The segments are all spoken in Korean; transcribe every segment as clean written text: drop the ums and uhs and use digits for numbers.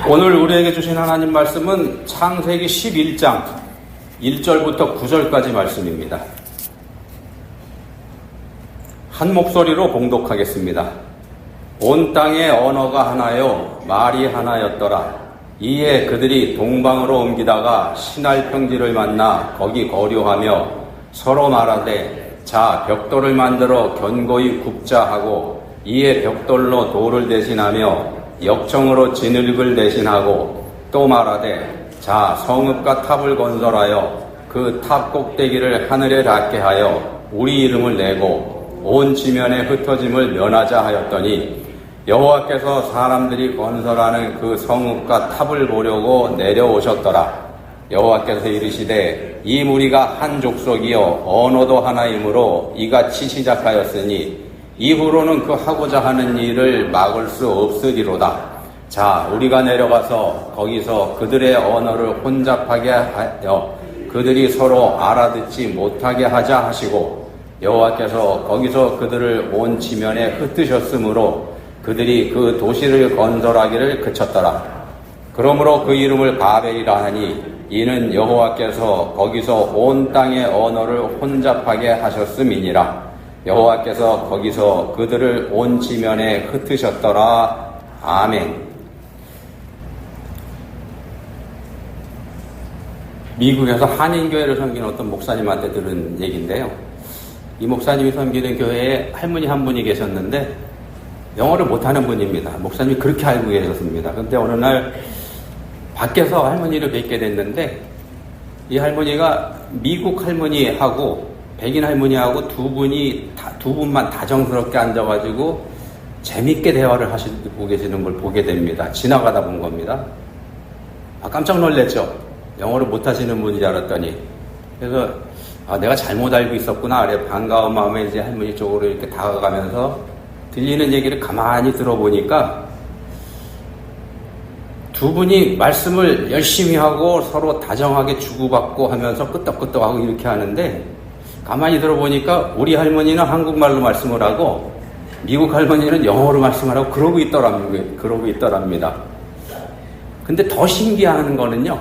오늘 우리에게 주신 하나님 말씀은 창세기 11장 1절부터 9절까지 말씀입니다. 한 목소리로 봉독하겠습니다. 온 땅의 언어가 하나요 말이 하나였더라. 이에 그들이 동방으로 옮기다가 신할 평지를 만나 거기 거류하며 서로 말하되 자 벽돌을 만들어 견고히 굽자 하고 이에 벽돌로 돌을 대신하며 역청으로 진흙을 대신하고 또 말하되 자 성읍과 탑을 건설하여 그 탑 꼭대기를 하늘에 닿게 하여 우리 이름을 내고 온 지면에 흩어짐을 면하자 하였더니 여호와께서 사람들이 건설하는 그 성읍과 탑을 보려고 내려오셨더라. 여호와께서 이르시되 이 무리가 한 족속이요 언어도 하나이므로 이같이 시작하였으니 이후로는 그 하고자 하는 일을 막을 수 없으리로다. 자 우리가 내려가서 거기서 그들의 언어를 혼잡하게 하여 그들이 서로 알아듣지 못하게 하자 하시고 여호와께서 거기서 그들을 온 지면에 흩으셨으므로 그들이 그 도시를 건설하기를 그쳤더라. 그러므로 그 이름을 바벨이라 하니 이는 여호와께서 거기서 온 땅의 언어를 혼잡하게 하셨음이니라. 여호와께서 거기서 그들을 온 지면에 흩으셨더라. 아멘. 미국에서 한인교회를 섬기는 어떤 목사님한테 들은 얘기인데요. 이 목사님이 섬기는 교회에 할머니 한 분이 계셨는데 영어를 못하는 분입니다. 목사님이 그렇게 알고 계셨습니다. 그런데 어느 날 밖에서 할머니를 뵙게 됐는데 이 할머니가 미국 할머니하고 백인 할머니하고 두 분만 다정스럽게 앉아가지고 재밌게 대화를 하시고 계시는 걸 보게 됩니다. 지나가다 본 겁니다. 깜짝 놀랐죠. 영어를 못하시는 분인 줄 알았더니. 그래서 내가 잘못 알고 있었구나. 그래 반가운 마음에 이제 할머니 쪽으로 이렇게 다가가면서 들리는 얘기를 가만히 들어보니까 두 분이 말씀을 열심히 하고 서로 다정하게 주고받고 하면서 끄떡끄떡하고 이렇게 하는데 가만히 들어보니까 우리 할머니는 한국말로 말씀을 하고 미국 할머니는 영어로 말씀을 하고 그러고 있더랍니다. 근데 더 신기한 거는요.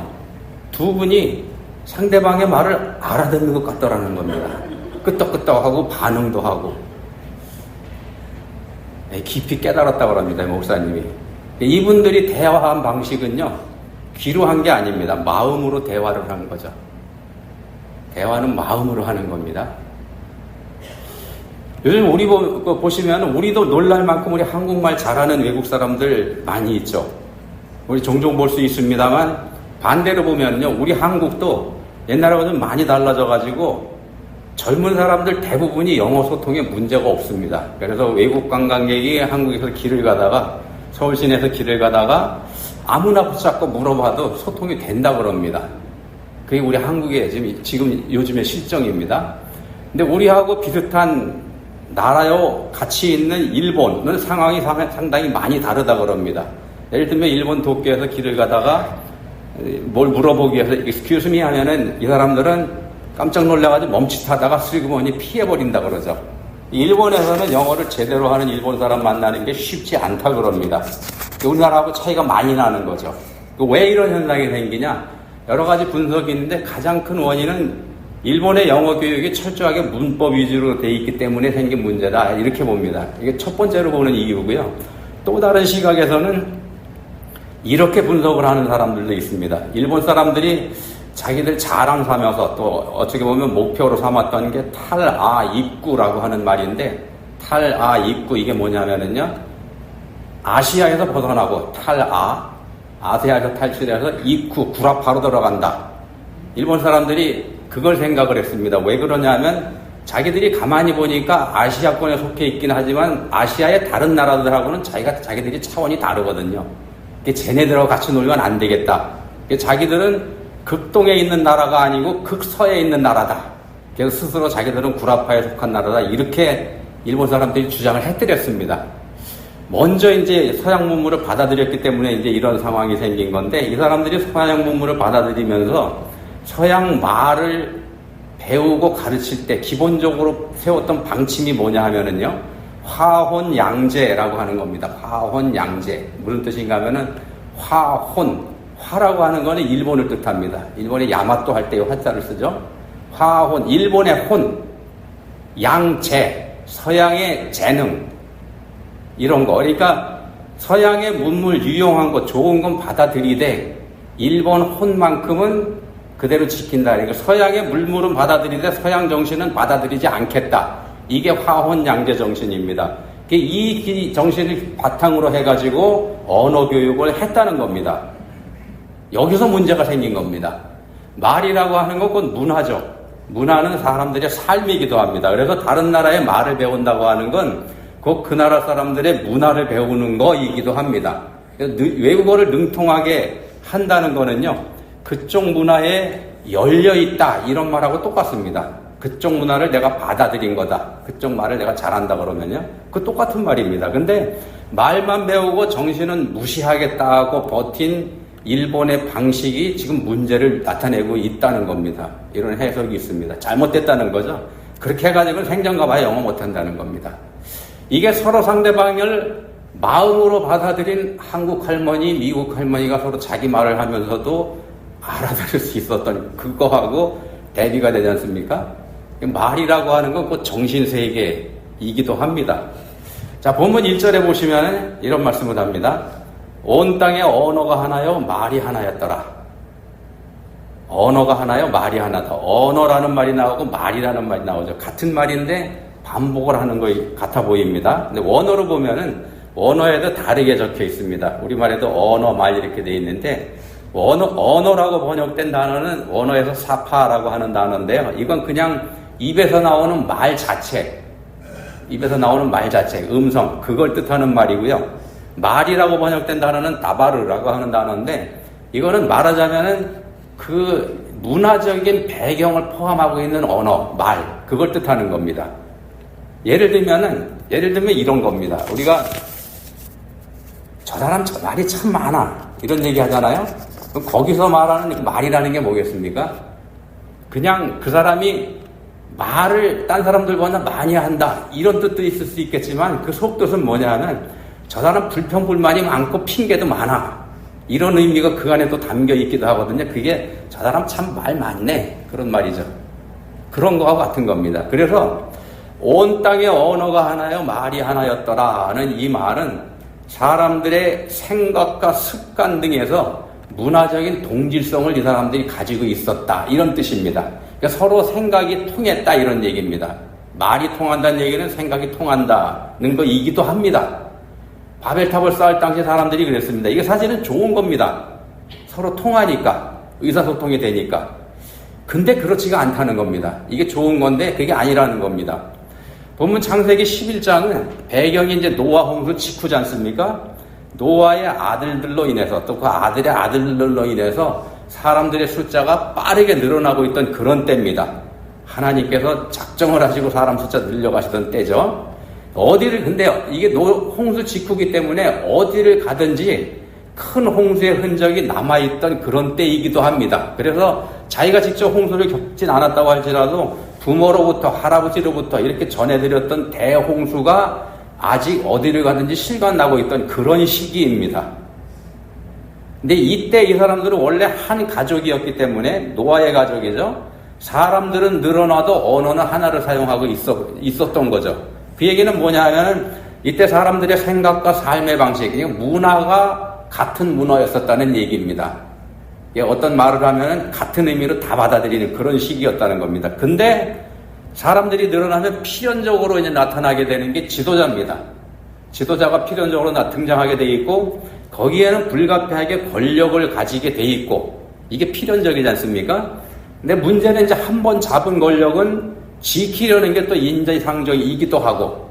두 분이 상대방의 말을 알아듣는 것 같더라는 겁니다. 끄떡끄떡하고 반응도 하고. 깊이 깨달았다고 합니다. 목사님이. 이분들이 대화한 방식은요. 귀로 한 게 아닙니다. 마음으로 대화를 한 거죠. 대화는 마음으로 하는 겁니다. 요즘 우리 보시면 우리도 놀랄 만큼 우리 한국말 잘하는 외국 사람들 많이 있죠. 우리 종종 볼 수 있습니다만 반대로 보면요. 우리 한국도 옛날하고 좀 많이 달라져가지고 젊은 사람들 대부분이 영어 소통에 문제가 없습니다. 그래서 외국 관광객이 한국에서 길을 가다가 서울 시내에서 길을 가다가 아무나 붙잡고 물어봐도 소통이 된다 그럽니다. 그게 우리 한국의 지금 요즘의 실정입니다. 근데 우리하고 비슷한 나라요 같이 있는 일본은 상황이 상당히 많이 다르다 그럽니다. 예를 들면 일본 도쿄에서 길을 가다가 뭘 물어보기 위해서 excuse me 하면은 이 사람들은 깜짝 놀라가지고 멈칫하다가 슬그머니 피해버린다 그러죠. 일본에서는 영어를 제대로 하는 일본 사람 만나는 게 쉽지 않다 그럽니다. 우리나라하고 차이가 많이 나는 거죠. 왜 이런 현상이 생기냐? 여러 가지 분석이 있는데 가장 큰 원인은 일본의 영어 교육이 철저하게 문법 위주로 돼 있기 때문에 생긴 문제다. 이렇게 봅니다. 이게 첫 번째로 보는 이유고요. 또 다른 시각에서는 이렇게 분석을 하는 사람들도 있습니다. 일본 사람들이 자기들 자랑 삼아서 또 어떻게 보면 목표로 삼았던 게 탈아 입구라고 하는 말인데 탈아 입구 이게 뭐냐면은요. 아시아에서 벗어나고 아시아에서 탈출해서 입구 구라파로 들어간다. 일본 사람들이 그걸 생각을 했습니다. 왜 그러냐면 자기들이 가만히 보니까 아시아권에 속해 있긴 하지만 아시아의 다른 나라들하고는 자기들이 차원이 다르거든요. 쟤네들하고 같이 놀면 안 되겠다. 자기들은 극동에 있는 나라가 아니고 극서에 있는 나라다. 그래서 스스로 자기들은 구라파에 속한 나라다. 이렇게 일본 사람들이 주장을 해드렸습니다. 먼저 이제 서양 문물을 받아들였기 때문에 이제 이런 상황이 생긴 건데 이 사람들이 서양 문물을 받아들이면서 서양 말을 배우고 가르칠 때 기본적으로 세웠던 방침이 뭐냐 하면은요. 화혼양제라고 하는 겁니다. 화혼양제. 무슨 뜻인가 하면은 화혼. 화라고 하는 거는 일본을 뜻합니다. 일본의 야마토 할 때 화자를 쓰죠. 화혼. 일본의 혼. 양재. 서양의 재능. 이런 거. 그러니까 서양의 문물 유용한 거 좋은 건 받아들이되 일본 혼만큼은 그대로 지킨다. 그러니까 서양의 물물은 받아들이되 서양 정신은 받아들이지 않겠다. 이게 화혼 양재 정신입니다. 이 정신을 바탕으로 해가지고 언어 교육을 했다는 겁니다. 여기서 문제가 생긴 겁니다. 말이라고 하는 건 그건 문화죠. 문화는 사람들의 삶이기도 합니다. 그래서 다른 나라의 말을 배운다고 하는 건 꼭 그 나라 사람들의 문화를 배우는 거이기도 합니다. 외국어를 능통하게 한다는 거는요, 그쪽 문화에 열려있다 이런 말하고 똑같습니다. 그쪽 문화를 내가 받아들인 거다. 그쪽 말을 내가 잘한다 그러면요, 그 똑같은 말입니다. 근데 말만 배우고 정신은 무시하겠다고 버틴 일본의 방식이 지금 문제를 나타내고 있다는 겁니다. 이런 해석이 있습니다. 잘못됐다는 거죠. 그렇게 해가지고 생전 가봐야 영어 못한다는 겁니다. 이게 서로 상대방을 마음으로 받아들인 한국 할머니, 미국 할머니가 서로 자기 말을 하면서도 알아들을 수 있었던 그거하고 대비가 되지 않습니까? 말이라고 하는 건 그 정신세계이기도 합니다. 자, 본문 1절에 보시면 이런 말씀을 합니다. 온 땅에 언어가 하나요, 말이 하나였더라. 언어가 하나요, 말이 하나다. 언어라는 말이 나오고 말이라는 말이 나오죠. 같은 말인데 반복을 하는 거 같아 보입니다. 근데 원어로 보면은 언어에도 다르게 적혀 있습니다. 우리말에도 언어, 말 이렇게 돼 있는데 언어라고 번역된 단어는 원어에서 사파라고 하는 단어인데요. 이건 그냥 입에서 나오는 말 자체, 음성, 그걸 뜻하는 말이고요. 말이라고 번역된 단어는 다바르라고 하는 단어인데 이거는 말하자면은 그 문화적인 배경을 포함하고 있는 언어, 말, 그걸 뜻하는 겁니다. 예를 들면 이런 겁니다. 우리가 저 사람 저 말이 참 많아 이런 얘기 하잖아요. 그럼 거기서 말하는 말이라는 게 뭐겠습니까? 그냥 그 사람이 말을 딴 사람들보다 많이 한다 이런 뜻도 있을 수 있겠지만 그 속뜻은 뭐냐 하면 저 사람 불평불만이 많고 핑계도 많아 이런 의미가 그 안에 또 담겨 있기도 하거든요. 그게 저 사람 참 말 많네 그런 말이죠. 그런 거와 같은 겁니다. 그래서 온 땅의 언어가 하나요, 말이 하나였더라는 이 말은 사람들의 생각과 습관 등에서 문화적인 동질성을 이 사람들이 가지고 있었다 이런 뜻입니다. 그러니까 서로 생각이 통했다 이런 얘기입니다. 말이 통한다는 얘기는 생각이 통한다는 거이기도 합니다. 바벨탑을 쌓을 당시 사람들이 그랬습니다. 이게 사실은 좋은 겁니다. 서로 통하니까, 의사소통이 되니까. 근데 그렇지가 않다는 겁니다. 이게 좋은 건데 그게 아니라는 겁니다. 본문 창세기 11장은 배경이 이제 노아 홍수 직후지 않습니까? 노아의 아들들로 인해서 또 그 아들의 아들들로 인해서 사람들의 숫자가 빠르게 늘어나고 있던 그런 때입니다. 하나님께서 작정을 하시고 사람 숫자 늘려가시던 때죠. 근데 이게 홍수 직후기 때문에 어디를 가든지 큰 홍수의 흔적이 남아있던 그런 때이기도 합니다. 그래서 자기가 직접 홍수를 겪진 않았다고 할지라도 부모로부터 할아버지로부터 이렇게 전해드렸던 대홍수가 아직 어디를 가든지 실감나고 있던 그런 시기입니다. 근데 이때 이 사람들은 원래 한 가족이었기 때문에 노아의 가족이죠. 사람들은 늘어나도 언어는 하나를 사용하고 있었던 거죠. 그 얘기는 뭐냐 하면 이때 사람들의 생각과 삶의 방식, 문화가 같은 문화였었다는 얘기입니다. 어떤 말을 하면 같은 의미로 다 받아들이는 그런 시기였다는 겁니다. 근데 사람들이 늘어나면 필연적으로 이제 나타나게 되는 게 지도자입니다. 지도자가 필연적으로 등장하게 돼 있고 거기에는 불가피하게 권력을 가지게 돼 있고 이게 필연적이지 않습니까? 근데 문제는 이제 한번 잡은 권력은 지키려는 게 또 인지상정이기도 하고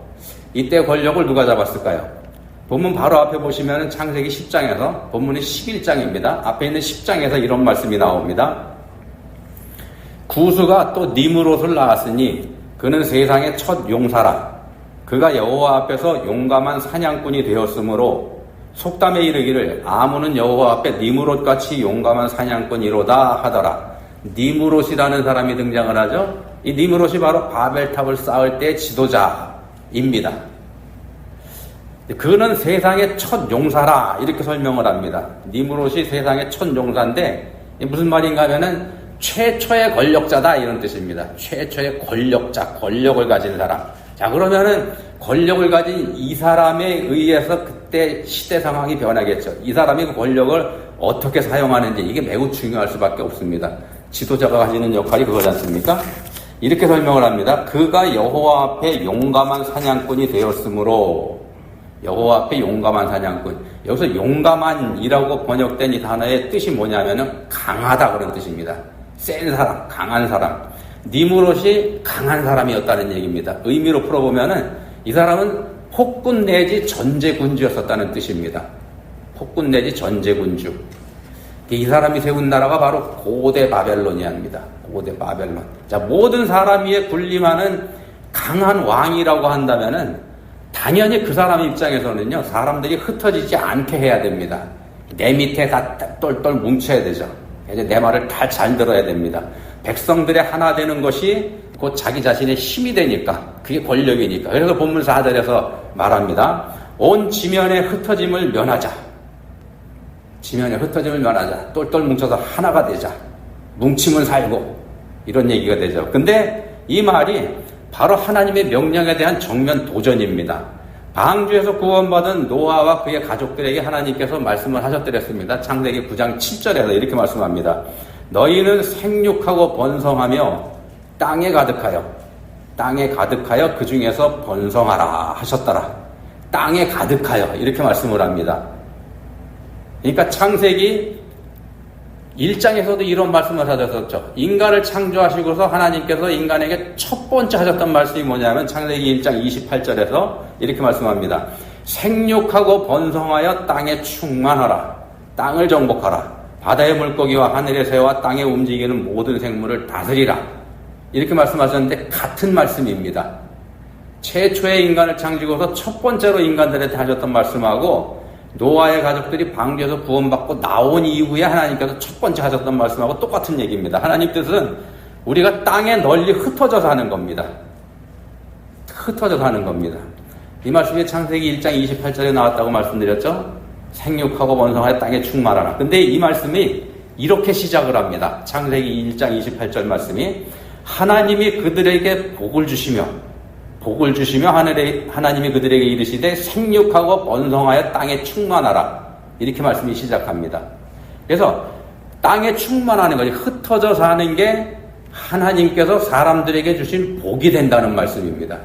이때 권력을 누가 잡았을까요? 본문 바로 앞에 보시면 창세기 10장에서 본문이 11장입니다. 앞에 있는 10장에서 이런 말씀이 나옵니다. 구스가 또 니므롯을 낳았으니 그는 세상의 첫 용사라. 그가 여호와 앞에서 용감한 사냥꾼이 되었으므로 속담에 이르기를 아문은 여호와 앞에 니므롯같이 용감한 사냥꾼이로다 하더라. 니므롯이라는 사람이 등장을 하죠. 이 니므롯이 바로 바벨탑을 쌓을 때 지도자입니다. 그는 세상의 첫 용사라 이렇게 설명을 합니다. 니무롯이 세상의 첫 용사인데 무슨 말인가 하면은 최초의 권력자다 이런 뜻입니다. 최초의 권력자, 권력을 가진 사람. 자, 그러면은 권력을 가진 이 사람에 의해서 그때 시대 상황이 변하겠죠. 이 사람이 그 권력을 어떻게 사용하는지 이게 매우 중요할 수밖에 없습니다. 지도자가 가지는 역할이 그거지 않습니까? 이렇게 설명을 합니다. 그가 여호와 앞에 용감한 사냥꾼이 되었으므로, 여호와 앞에 용감한 사냥꾼. 여기서 용감한이라고 번역된 이 단어의 뜻이 뭐냐면은 강하다 그런 뜻입니다. 센 사람, 강한 사람. 니무롯이 강한 사람이었다는 얘기입니다. 의미로 풀어보면은 이 사람은 폭군 내지 전제군주였었다는 뜻입니다. 폭군 내지 전제군주. 이 사람이 세운 나라가 바로 고대 바벨로니아입니다. 고대 바벨론. 자, 모든 사람 위에 군림하는 강한 왕이라고 한다면은 당연히 그 사람 입장에서는요, 사람들이 흩어지지 않게 해야 됩니다. 내 밑에 다 똘똘 뭉쳐야 되죠. 이제 내 말을 다 잘 들어야 됩니다. 백성들의 하나 되는 것이 곧 자기 자신의 힘이 되니까, 그게 권력이니까. 그래서 본문 4절에서 말합니다. 온 지면의 흩어짐을 면하자. 지면의 흩어짐을 면하자. 똘똘 뭉쳐서 하나가 되자. 뭉치면 살고. 이런 얘기가 되죠. 근데 이 말이 바로 하나님의 명령에 대한 정면 도전입니다. 방주에서 구원받은 노아와 그의 가족들에게 하나님께서 말씀을 하셨더랬습니다. 창세기 9장 7절에서 이렇게 말씀합니다. 너희는 생육하고 번성하며 땅에 가득하여 그 중에서 번성하라 하셨더라. 땅에 가득하여 이렇게 말씀을 합니다. 그러니까 창세기 1장에서도 이런 말씀을 하셨었죠. 인간을 창조하시고서 하나님께서 인간에게 첫 번째 하셨던 말씀이 뭐냐면 창세기 1장 28절에서 이렇게 말씀합니다. 생육하고 번성하여 땅에 충만하라. 땅을 정복하라. 바다의 물고기와 하늘의 새와 땅에 움직이는 모든 생물을 다스리라. 이렇게 말씀하셨는데 같은 말씀입니다. 최초의 인간을 창조하고서 첫 번째로 인간들한테 하셨던 말씀하고 노아의 가족들이 방주에서 구원받고 나온 이후에 하나님께서 첫 번째 하셨던 말씀하고 똑같은 얘기입니다. 하나님 뜻은 우리가 땅에 널리 흩어져 사는 겁니다. 흩어져 사는 겁니다. 이 말씀이 창세기 1장 28절에 나왔다고 말씀드렸죠. 생육하고 번성하여 땅에 충만하라. 근데 이 말씀이 이렇게 시작을 합니다. 창세기 1장 28절 말씀이 하나님이 그들에게 복을 주시며 하나님이 그들에게 이르시되 생육하고 번성하여 땅에 충만하라. 이렇게 말씀이 시작합니다. 그래서 땅에 충만하는 것이 흩어져 사는 게 하나님께서 사람들에게 주신 복이 된다는 말씀입니다.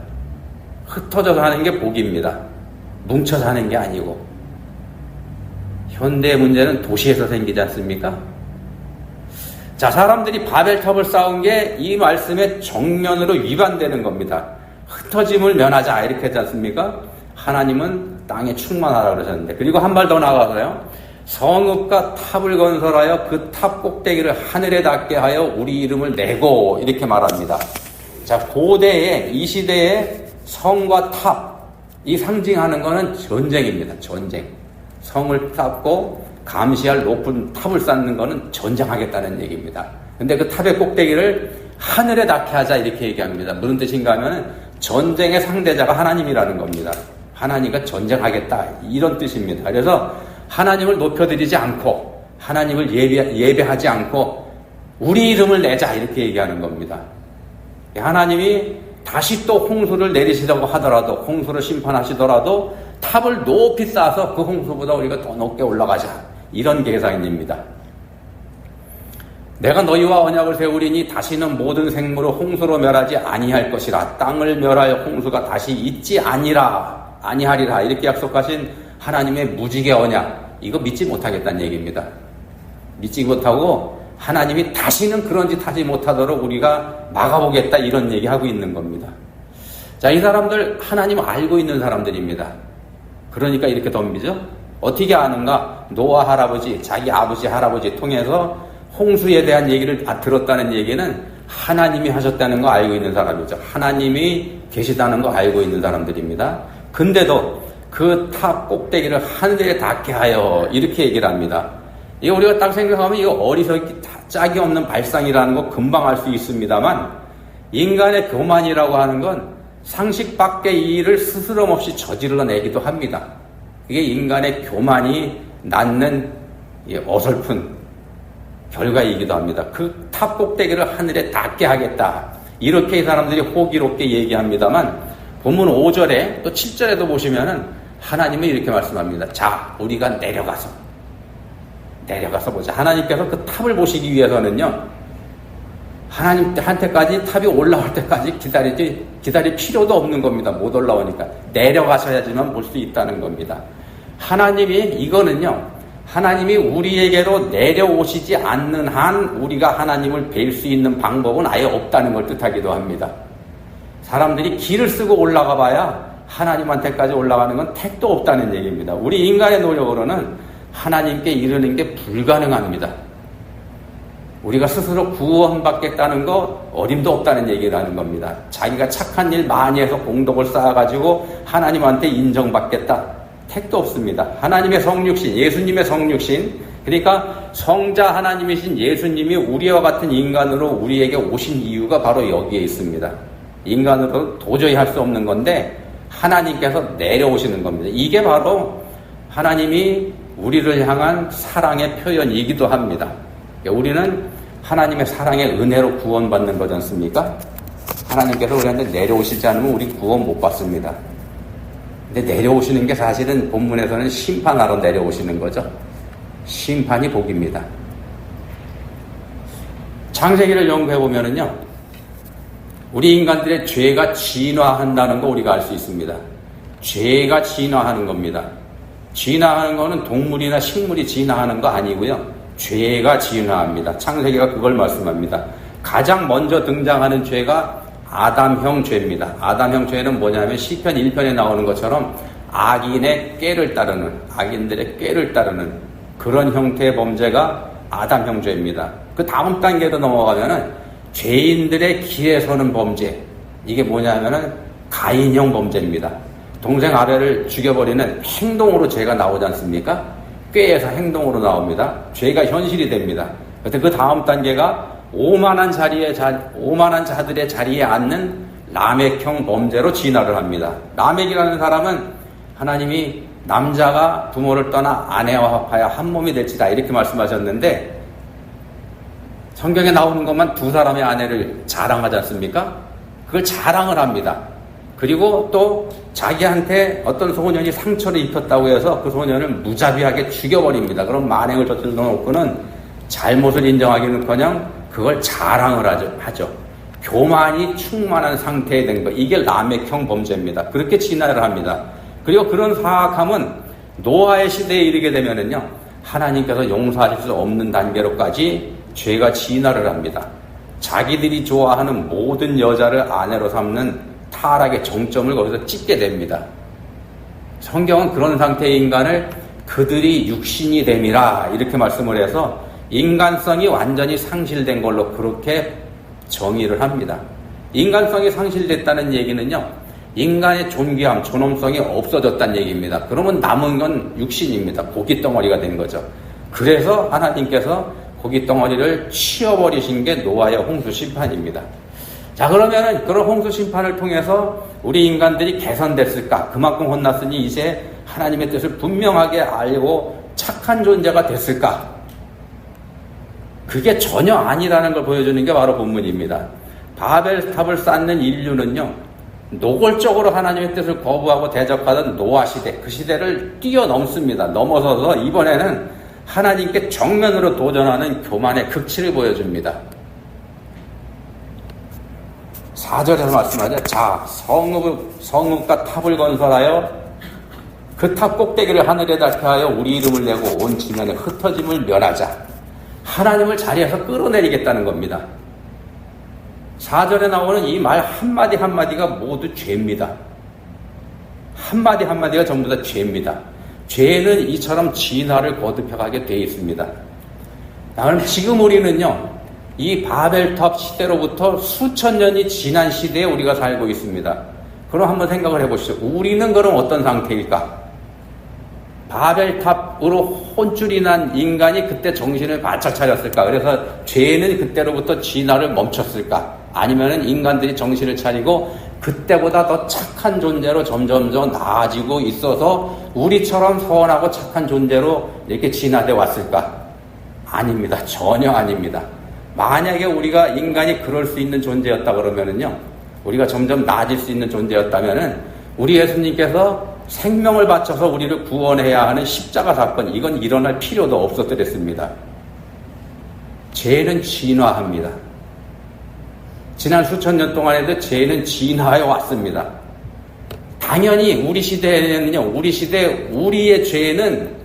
흩어져 사는 게 복입니다. 뭉쳐 사는 게 아니고. 현대의 문제는 도시에서 생기지 않습니까? 자, 사람들이 바벨탑을 쌓은 게 이 말씀의 정면으로 위반되는 겁니다. 흩어짐을 면하자 이렇게 했지 않습니까? 하나님은 땅에 충만하라 그러셨는데, 그리고 한 발 더 나아가서요, 성읍과 탑을 건설하여 그 탑 꼭대기를 하늘에 닿게 하여 우리 이름을 내고 이렇게 말합니다. 자, 고대에 이 시대에 성과 탑, 이 상징하는 거는 전쟁입니다. 전쟁. 성을 쌓고 감시할 높은 탑을 쌓는 거는 전쟁하겠다는 얘기입니다. 근데 그 탑의 꼭대기를 하늘에 닿게 하자 이렇게 얘기합니다. 무슨 뜻인가 하면은 전쟁의 상대자가 하나님이라는 겁니다. 하나님과 전쟁하겠다 이런 뜻입니다. 그래서 하나님을 높여드리지 않고 하나님을 예배하지 않고 우리 이름을 내자 이렇게 얘기하는 겁니다. 하나님이 다시 또 홍수를 내리시려고 하더라도, 홍수를 심판하시더라도 탑을 높이 쌓아서 그 홍수보다 우리가 더 높게 올라가자, 이런 계산입니다. 내가 너희와 언약을 세우리니 다시는 모든 생물을 홍수로 멸하지 아니할 것이라. 땅을 멸하여 홍수가 다시 있지 아니하리라. 이렇게 약속하신 하나님의 무지개 언약, 이거 믿지 못하겠다는 얘기입니다. 믿지 못하고 하나님이 다시는 그런 짓 하지 못하도록 우리가 막아보겠다, 이런 얘기하고 있는 겁니다. 자, 이 사람들 하나님 알고 있는 사람들입니다. 그러니까 이렇게 덤비죠. 어떻게 아는가? 노아 할아버지, 자기 아버지 할아버지 통해서 홍수에 대한 얘기를 들었다는 얘기는 하나님이 하셨다는 거 알고 있는 사람이죠. 하나님이 계시다는 거 알고 있는 사람들입니다. 근데도 그 탑 꼭대기를 하늘에 닿게 하여 이렇게 얘기를 합니다. 이거 우리가 딱 생각하면 이거 어리석기 짝이 없는 발상이라는 거 금방 알 수 있습니다만, 인간의 교만이라고 하는 건 상식 밖의 일을 스스럼 없이 저질러내기도 합니다. 이게 인간의 교만이 낳는 어설픈 결과이기도 합니다. 그 탑 꼭대기를 하늘에 닿게 하겠다. 이렇게 이 사람들이 호기롭게 얘기합니다만 본문 5절에 또 7절에도 보시면은 하나님은 이렇게 말씀합니다. 자, 우리가 내려가서 보자. 하나님께서 그 탑을 보시기 위해서는요, 하나님한테까지 탑이 올라올 때까지 기다릴 필요도 없는 겁니다. 못 올라오니까. 내려가셔야지만 볼 수 있다는 겁니다. 하나님이 우리에게로 내려오시지 않는 한 우리가 하나님을 뵐 수 있는 방법은 아예 없다는 걸 뜻하기도 합니다. 사람들이 길을 쓰고 올라가 봐야 하나님한테까지 올라가는 건 택도 없다는 얘기입니다. 우리 인간의 노력으로는 하나님께 이르는 게 불가능합니다. 우리가 스스로 구원받겠다는 거 어림도 없다는 얘기라는 겁니다. 자기가 착한 일 많이 해서 공덕을 쌓아가지고 하나님한테 인정받겠다. 택도 없습니다. 하나님의 성육신, 예수님의 성육신, 그러니까 성자 하나님이신 예수님이 우리와 같은 인간으로 우리에게 오신 이유가 바로 여기에 있습니다. 인간으로 도저히 할 수 없는 건데 하나님께서 내려오시는 겁니다. 이게 바로 하나님이 우리를 향한 사랑의 표현이기도 합니다. 우리는 하나님의 사랑의 은혜로 구원받는 거지 않습니까? 하나님께서 우리한테 내려오시지 않으면 우리 구원 못 받습니다. 근데 내려오시는 게 사실은 본문에서는 심판하러 내려오시는 거죠. 심판이 복입니다. 창세기를 연구해보면은요, 우리 인간들의 죄가 진화한다는 거 우리가 알 수 있습니다. 죄가 진화하는 겁니다. 진화하는 거는 동물이나 식물이 진화하는 거 아니고요. 죄가 진화합니다. 창세기가 그걸 말씀합니다. 가장 먼저 등장하는 죄가 아담형 죄입니다. 아담형 죄는 뭐냐면 시편 1편에 나오는 것처럼 악인들의 꾀를 따르는 그런 형태의 범죄가 아담형 죄입니다. 그 다음 단계로 넘어가면은 죄인들의 길에 서는 범죄, 이게 뭐냐면은 가인형 범죄입니다. 동생 아벨을 죽여버리는 행동으로 죄가 나오지 않습니까? 꾀에서 행동으로 나옵니다. 죄가 현실이 됩니다. 그 다음 단계가 오만한 자들의 자리에 앉는 라멕형 범죄로 진화를 합니다. 라멕이라는 사람은 하나님이 남자가 부모를 떠나 아내와 합하여 한 몸이 될지다 이렇게 말씀하셨는데, 성경에 나오는 것만 두 사람의 아내를 자랑하지 않습니까? 그걸 자랑을 합니다. 그리고 또 자기한테 어떤 소년이 상처를 입혔다고 해서 그 소년을 무자비하게 죽여버립니다. 그럼 만행을 저질러 놓고는 잘못을 인정하기는커녕 그걸 자랑을 하죠. 교만이 충만한 상태에 된 거, 이게 라멕형 범죄입니다. 그렇게 진화를 합니다. 그리고 그런 사악함은 노아의 시대에 이르게 되면은요, 하나님께서 용서하실 수 없는 단계로까지 죄가 진화를 합니다. 자기들이 좋아하는 모든 여자를 아내로 삼는 타락의 정점을 거기서 찍게 됩니다. 성경은 그런 상태의 인간을 그들이 육신이 됨이라 이렇게 말씀을 해서 인간성이 완전히 상실된 걸로 그렇게 정의를 합니다. 인간성이 상실됐다는 얘기는요, 인간의 존귀함, 존엄성이 없어졌다는 얘기입니다. 그러면 남은 건 육신입니다. 고깃덩어리가 된 거죠. 그래서 하나님께서 고깃덩어리를 치워버리신 게 노아의 홍수 심판입니다. 자, 그러면은 그런 홍수 심판을 통해서 우리 인간들이 개선됐을까? 그만큼 혼났으니 이제 하나님의 뜻을 분명하게 알고 착한 존재가 됐을까? 그게 전혀 아니라는 걸 보여주는 게 바로 본문입니다. 바벨탑을 쌓는 인류는요, 노골적으로 하나님의 뜻을 거부하고 대적하던 노아 시대, 그 시대를 뛰어넘습니다. 넘어서서 이번에는 하나님께 정면으로 도전하는 교만의 극치를 보여줍니다. 4절에서 말씀하죠. 자, 성읍과 탑을 건설하여 그 탑 꼭대기를 하늘에 닿게 하여 우리 이름을 내고 온 지면에 흩어짐을 면하자. 하나님을 자리에서 끌어내리겠다는 겁니다. 4절에 나오는 이 말 한마디 한마디가 모두 죄입니다. 한마디 한마디가 전부 다 죄입니다. 죄는 이처럼 진화를 거듭해가게 되어 있습니다. 그럼 지금 우리는요, 이 바벨탑 시대로부터 수천 년이 지난 시대에 우리가 살고 있습니다. 그럼 한번 생각을 해보시죠. 우리는 그럼 어떤 상태일까? 바벨탑으로 혼쭐이 난 인간이 그때 정신을 바짝 차렸을까? 그래서 죄는 그때로부터 진화를 멈췄을까? 아니면은 인간들이 정신을 차리고 그때보다 더 착한 존재로 점점점 나아지고 있어서 우리처럼 선하고 착한 존재로 이렇게 진화돼 왔을까? 아닙니다. 전혀 아닙니다. 만약에 우리가 인간이 그럴 수 있는 존재였다 그러면은요, 우리가 점점 나아질 수 있는 존재였다면은 우리 예수님께서 생명을 바쳐서 우리를 구원해야 하는 십자가 사건, 이건 일어날 필요도 없었더랬습니다. 죄는 진화합니다. 지난 수천 년 동안에도 죄는 진화해 왔습니다. 당연히 우리 시대에는요, 우리 시대 우리의 죄는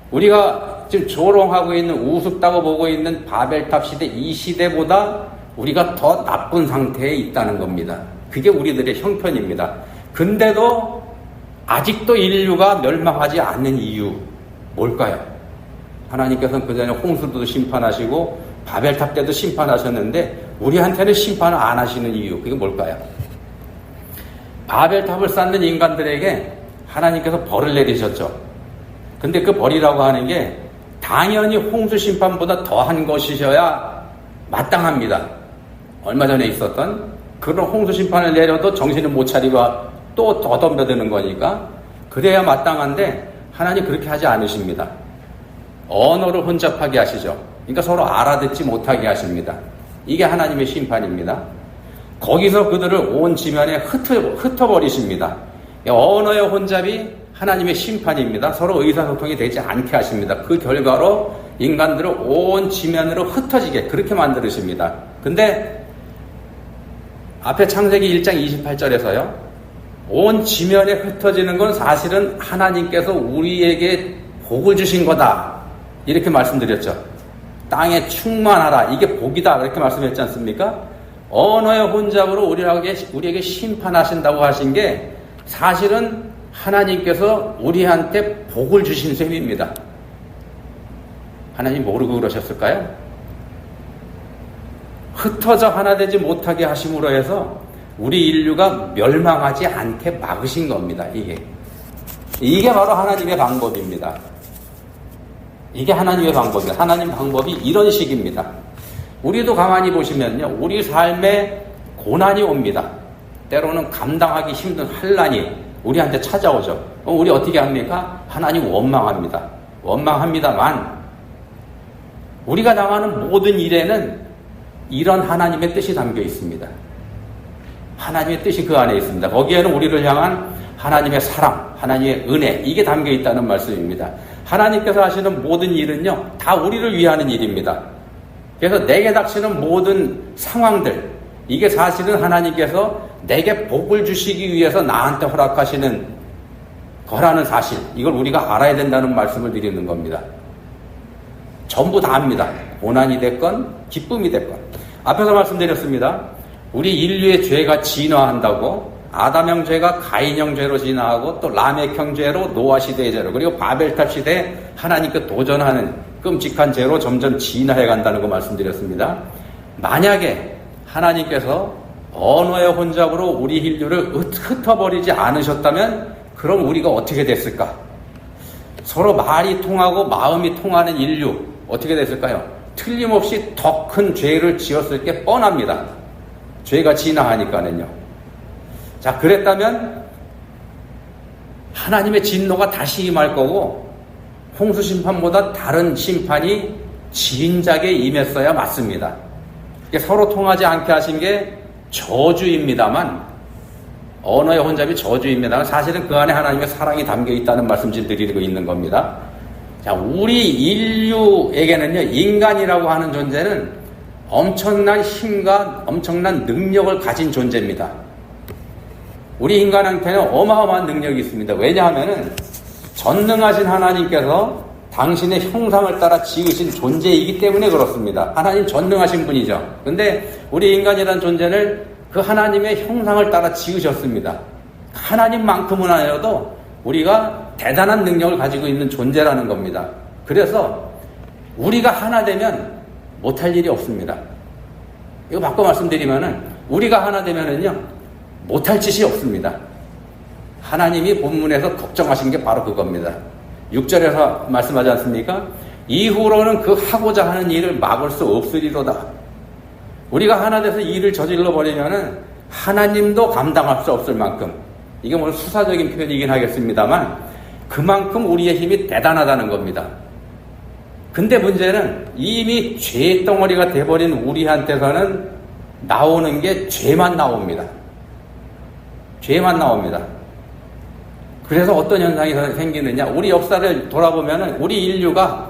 우리가 지금 조롱하고 있는, 우습다고 보고 있는 바벨탑 시대, 이 시대보다 우리가 더 나쁜 상태에 있다는 겁니다. 그게 우리들의 형편입니다. 근데도 아직도 인류가 멸망하지 않는 이유 뭘까요? 하나님께서는 그 전에 홍수도 심판하시고 바벨탑 때도 심판하셨는데 우리한테는 심판을 안 하시는 이유, 그게 뭘까요? 바벨탑을 쌓는 인간들에게 하나님께서 벌을 내리셨죠. 근데 그 벌이라고 하는 게 당연히 홍수 심판보다 더한 것이셔야 마땅합니다. 얼마 전에 있었던 그런 홍수 심판을 내려도 정신을 못 차리고 또 덤벼드는 거니까 그래야 마땅한데 하나님 그렇게 하지 않으십니다. 언어를 혼잡하게 하시죠. 그러니까 서로 알아듣지 못하게 하십니다. 이게 하나님의 심판입니다. 거기서 그들을 온 지면에 흩어버리십니다. 언어의 혼잡이 하나님의 심판입니다. 서로 의사소통이 되지 않게 하십니다. 그 결과로 인간들을 온 지면으로 흩어지게 그렇게 만드십니다. 근데 앞에 창세기 1장 28절에서요. 온 지면에 흩어지는 건 사실은 하나님께서 우리에게 복을 주신 거다. 이렇게 말씀드렸죠. 땅에 충만하라. 이게 복이다. 이렇게 말씀했지 않습니까? 언어의 혼잡으로 우리에게 심판하신다고 하신 게 사실은 하나님께서 우리한테 복을 주신 셈입니다. 하나님 모르고 그러셨을까요? 흩어져 하나 되지 못하게 하심으로 해서 우리 인류가 멸망하지 않게 막으신 겁니다. 이게 바로 하나님의 방법입니다. 이게 하나님의 방법이에요. 하나님 방법이 이런 식입니다. 우리도 가만히 보시면요, 우리 삶에 고난이 옵니다. 때로는 감당하기 힘든 환난이 우리한테 찾아오죠. 우리 어떻게 합니까? 하나님 원망합니다. 원망합니다만 우리가 당하는 모든 일에는 이런 하나님의 뜻이 담겨 있습니다. 하나님의 뜻이 그 안에 있습니다. 거기에는 우리를 향한 하나님의 사랑, 하나님의 은혜, 이게 담겨 있다는 말씀입니다. 하나님께서 하시는 모든 일은요, 다 우리를 위하는 일입니다. 그래서 내게 닥치는 모든 상황들, 이게 사실은 하나님께서 내게 복을 주시기 위해서 나한테 허락하시는 거라는 사실, 이걸 우리가 알아야 된다는 말씀을 드리는 겁니다. 전부 다 합니다. 고난이 됐건 기쁨이 됐건. 앞에서 말씀드렸습니다. 우리 인류의 죄가 진화한다고, 아담형 죄가 가인형 죄로 진화하고 또 라멕형 죄로 노아 시대의 죄로, 그리고 바벨탑 시대에 하나님께 도전하는 끔찍한 죄로 점점 진화해 간다는 거 말씀드렸습니다. 만약에 하나님께서 언어의 혼잡으로 우리 인류를 흩어버리지 않으셨다면 그럼 우리가 어떻게 됐을까? 서로 말이 통하고 마음이 통하는 인류 어떻게 됐을까요? 틀림없이 더 큰 죄를 지었을 게 뻔합니다. 죄가 진화하니까는요. 자, 그랬다면 하나님의 진노가 다시 임할 거고 홍수 심판보다 다른 심판이 진작에 임했어야 맞습니다. 서로 통하지 않게 하신 게 저주입니다만, 언어의 혼잡이 저주입니다만 사실은 그 안에 하나님의 사랑이 담겨 있다는 말씀 드리고 있는 겁니다. 자, 우리 인류에게는요, 인간이라고 하는 존재는 엄청난 힘과 엄청난 능력을 가진 존재입니다. 우리 인간한테는 어마어마한 능력이 있습니다. 왜냐하면은 전능하신 하나님께서 당신의 형상을 따라 지으신 존재이기 때문에 그렇습니다. 하나님 전능하신 분이죠. 근데 우리 인간이라는 존재를 그 하나님의 형상을 따라 지으셨습니다. 하나님만큼은 아니어도 우리가 대단한 능력을 가지고 있는 존재라는 겁니다. 그래서 우리가 하나 되면 못할 일이 없습니다. 이거 바꿔 말씀드리면은 우리가 하나 되면은요, 못할 짓이 없습니다. 하나님이 본문에서 걱정하신 게 바로 그겁니다. 6절에서 말씀하지 않습니까? 이후로는 그 하고자 하는 일을 막을 수 없으리로다. 우리가 하나 돼서 일을 저질러 버리면은 하나님도 감당할 수 없을 만큼, 이게 뭐 수사적인 표현이긴 하겠습니다만 그만큼 우리의 힘이 대단하다는 겁니다. 근데 문제는 이미 죄덩어리가 돼버린 우리한테서는 나오는 게 죄만 나옵니다. 죄만 나옵니다. 그래서 어떤 현상이 생기느냐, 우리 역사를 돌아보면 우리 인류가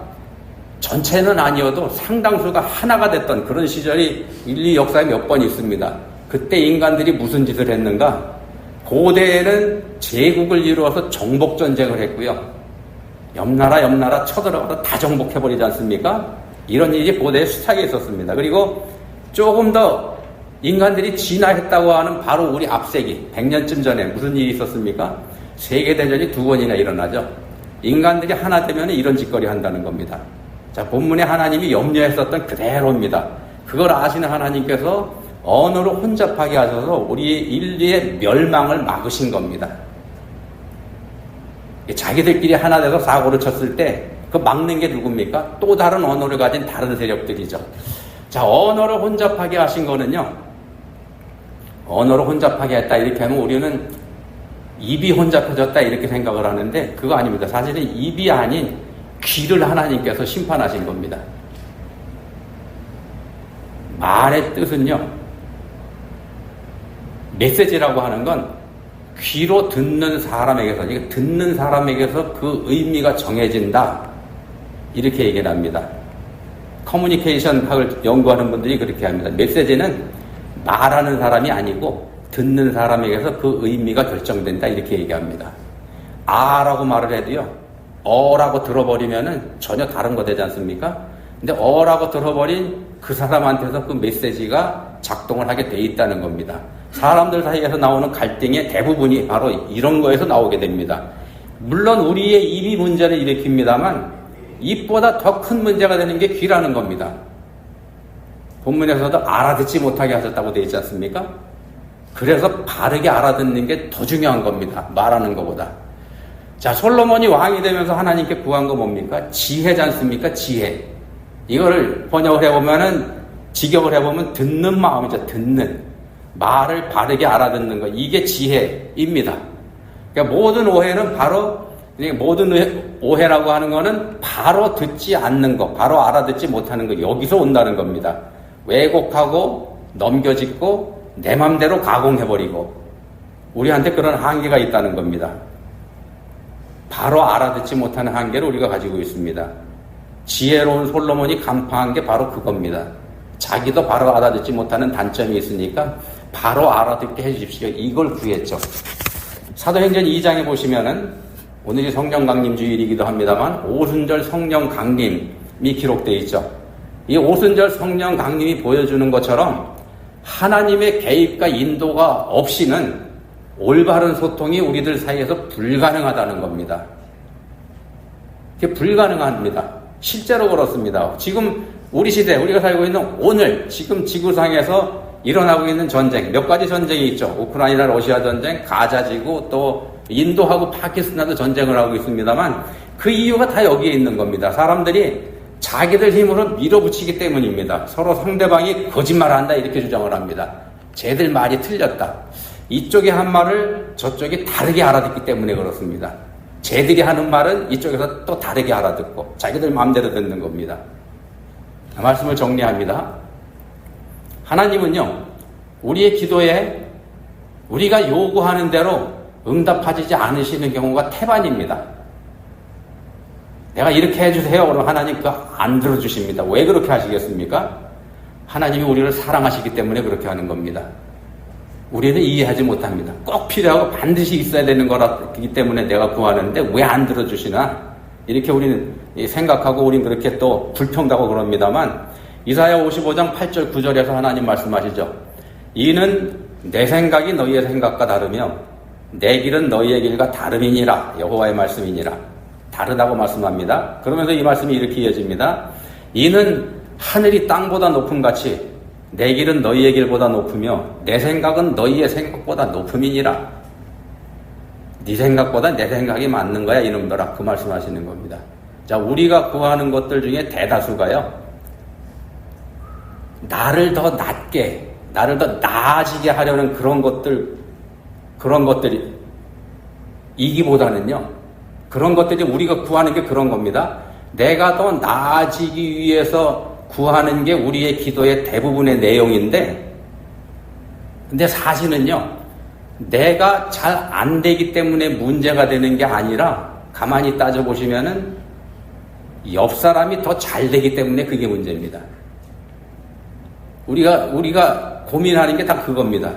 전체는 아니어도 상당수가 하나가 됐던 그런 시절이 인류 역사에 몇 번 있습니다. 그때 인간들이 무슨 짓을 했는가? 고대에는 제국을 이루어서 정복전쟁을 했고요. 옆나라 쳐들어가서 다 정복해버리지 않습니까? 이런 일이 고대에 수차게 있었습니다. 그리고 조금 더 인간들이 진화했다고 하는 바로 우리 앞세기 100년쯤 전에 무슨 일이 있었습니까? 세계대전이 2번이나 일어나죠. 인간들이 하나 되면 이런 짓거리 한다는 겁니다. 자, 본문에 하나님이 염려했었던 그대로입니다. 그걸 아시는 하나님께서 언어를 혼잡하게 하셔서 우리 인류의 멸망을 막으신 겁니다. 자기들끼리 하나 돼서 사고를 쳤을 때 그 막는 게 누굽니까? 또 다른 언어를 가진 다른 세력들이죠. 자, 언어를 혼잡하게 하신 거는요, 언어를 혼잡하게 했다 이렇게 하면 우리는 입이 혼잡해졌다 이렇게 생각을 하는데 그거 아닙니다. 사실은 입이 아닌 귀를 하나님께서 심판하신 겁니다. 말의 뜻은요, 메시지라고 하는 건 귀로 듣는 사람에게서, 듣는 사람에게서 그 의미가 정해진다 이렇게 얘기를 합니다. 커뮤니케이션 학을 연구하는 분들이 그렇게 합니다. 메시지는 말하는 사람이 아니고 듣는 사람에게서 그 의미가 결정된다 이렇게 얘기합니다. 아라고 말을 해도요, 어라고 들어버리면은 전혀 다른 거 되지 않습니까? 근데 어라고 들어버린 그 사람한테서 그 메시지가 작동을 하게 돼 있다는 겁니다. 사람들 사이에서 나오는 갈등의 대부분이 바로 이런 거에서 나오게 됩니다. 물론 우리의 입이 문제를 일으킵니다만 입보다 더 큰 문제가 되는 게 귀라는 겁니다. 본문에서도 알아듣지 못하게 하셨다고 되어 있지 않습니까? 그래서 바르게 알아듣는 게 더 중요한 겁니다. 말하는 것보다. 자, 솔로몬이 왕이 되면서 하나님께 구한 거 뭡니까? 지혜지 않습니까? 지혜. 이거를 번역을 해보면은, 직역을 해보면 듣는 마음이죠. 듣는. 말을 바르게 알아듣는 거. 이게 지혜입니다. 그러니까 모든 오해는 바로, 모든 오해라고 하는 거는 바로 듣지 않는 거, 바로 알아듣지 못하는 거, 여기서 온다는 겁니다. 왜곡하고, 넘겨짚고, 내 맘대로 가공해버리고, 우리한테 그런 한계가 있다는 겁니다. 바로 알아듣지 못하는 한계를 우리가 가지고 있습니다. 지혜로운 솔로몬이 간파한 게 바로 그겁니다. 자기도 바로 알아듣지 못하는 단점이 있으니까 바로 알아듣게 해주십시오. 이걸 구했죠. 사도행전 2장에 보시면은 오늘이 성령 강림 주일이기도 합니다만 오순절 성령 강림이 기록되어 있죠. 이 오순절 성령 강림이 보여주는 것처럼 하나님의 개입과 인도가 없이는 올바른 소통이 우리들 사이에서 불가능하다는 겁니다. 그게 불가능합니다. 실제로 그렇습니다. 지금 우리 시대, 우리가 살고 있는 오늘, 지금 지구상에서 일어나고 있는 전쟁, 몇 가지 전쟁이 있죠. 우크라이나, 러시아 전쟁, 가자지구, 또 인도하고 파키스탄도 전쟁을 하고 있습니다만 그 이유가 다 여기에 있는 겁니다. 사람들이 자기들 힘으로 밀어붙이기 때문입니다. 서로 상대방이 거짓말한다 이렇게 주장을 합니다. 쟤들 말이 틀렸다. 이쪽이 한 말을 저쪽이 다르게 알아듣기 때문에 그렇습니다. 쟤들이 하는 말은 이쪽에서 또 다르게 알아듣고 자기들 마음대로 듣는 겁니다. 말씀을 정리합니다. 하나님은요, 우리의 기도에 우리가 요구하는 대로 응답하지 않으시는 경우가 태반입니다. 내가 이렇게 해주세요. 그러면 하나님 그거 안 들어주십니다. 왜 그렇게 하시겠습니까? 하나님이 우리를 사랑하시기 때문에 그렇게 하는 겁니다. 우리는 이해하지 못합니다. 꼭 필요하고 반드시 있어야 되는 거라기 때문에 내가 구하는데 왜 안 들어주시나? 이렇게 우리는 생각하고 우리는 그렇게 또 불평하고 그럽니다만 이사야 55장 8절 9절에서 하나님 말씀하시죠. 이는 내 생각이 너희의 생각과 다르며 내 길은 너희의 길과 다름이니라. 여호와의 말씀이니라. 다르다고 말씀합니다. 그러면서 이 말씀이 이렇게 이어집니다. 이는 하늘이 땅보다 높음 같이 내 길은 너희의 길보다 높으며 내 생각은 너희의 생각보다 높음이니라. 네 생각보다 내 생각이 맞는 거야 이놈들아. 그 말씀하시는 겁니다. 자, 우리가 구하는 것들 중에 대다수가요, 나를 더 낮게 나를 더 나아지게 하려는 그런 것들이 이기보다는요, 그런 것들이 우리가 구하는 게 그런 겁니다. 내가 더 나아지기 위해서 구하는 게 우리의 기도의 대부분의 내용인데, 근데 사실은요, 내가 잘 안 되기 때문에 문제가 되는 게 아니라, 가만히 따져보시면은, 옆 사람이 더 잘 되기 때문에 그게 문제입니다. 우리가 고민하는 게 다 그겁니다.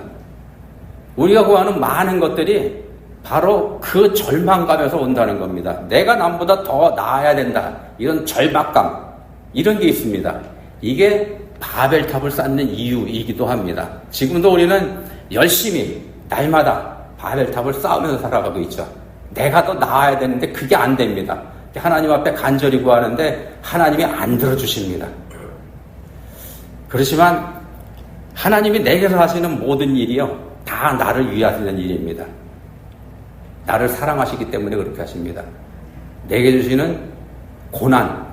우리가 구하는 많은 것들이 바로 그 절망감에서 온다는 겁니다. 내가 남보다 더 나아야 된다. 이런 절박감, 이런 게 있습니다. 이게 바벨탑을 쌓는 이유이기도 합니다. 지금도 우리는 열심히 날마다 바벨탑을 쌓으면서 살아가고 있죠. 내가 더 나아야 되는데 그게 안 됩니다. 하나님 앞에 간절히 구하는데 하나님이 안 들어주십니다. 그렇지만 하나님이 내게서 하시는 모든 일이요, 다 나를 위하시는 일입니다. 나를 사랑하시기 때문에 그렇게 하십니다. 내게 주시는 고난,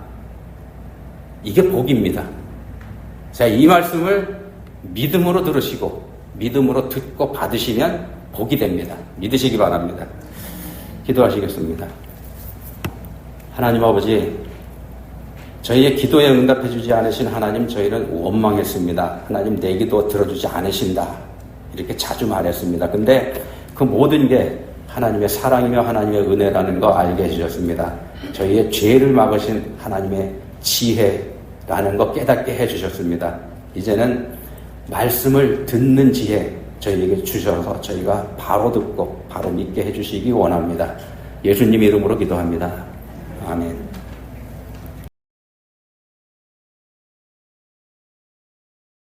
이게 복입니다. 자, 이 말씀을 믿음으로 들으시고 믿음으로 듣고 받으시면 복이 됩니다. 믿으시기 바랍니다. 기도하시겠습니다. 하나님 아버지, 저희의 기도에 응답해 주지 않으신 하나님, 저희는 원망했습니다. 하나님, 내 기도 들어주지 않으신다, 이렇게 자주 말했습니다. 근데 그 모든 게 하나님의 사랑이며 하나님의 은혜라는 거 알게 해주셨습니다. 저희의 죄를 막으신 하나님의 지혜라는 거 깨닫게 해주셨습니다. 이제는 말씀을 듣는 지혜 저희에게 주셔서 저희가 바로 듣고 바로 믿게 해주시기 원합니다. 예수님 이름으로 기도합니다. 아멘.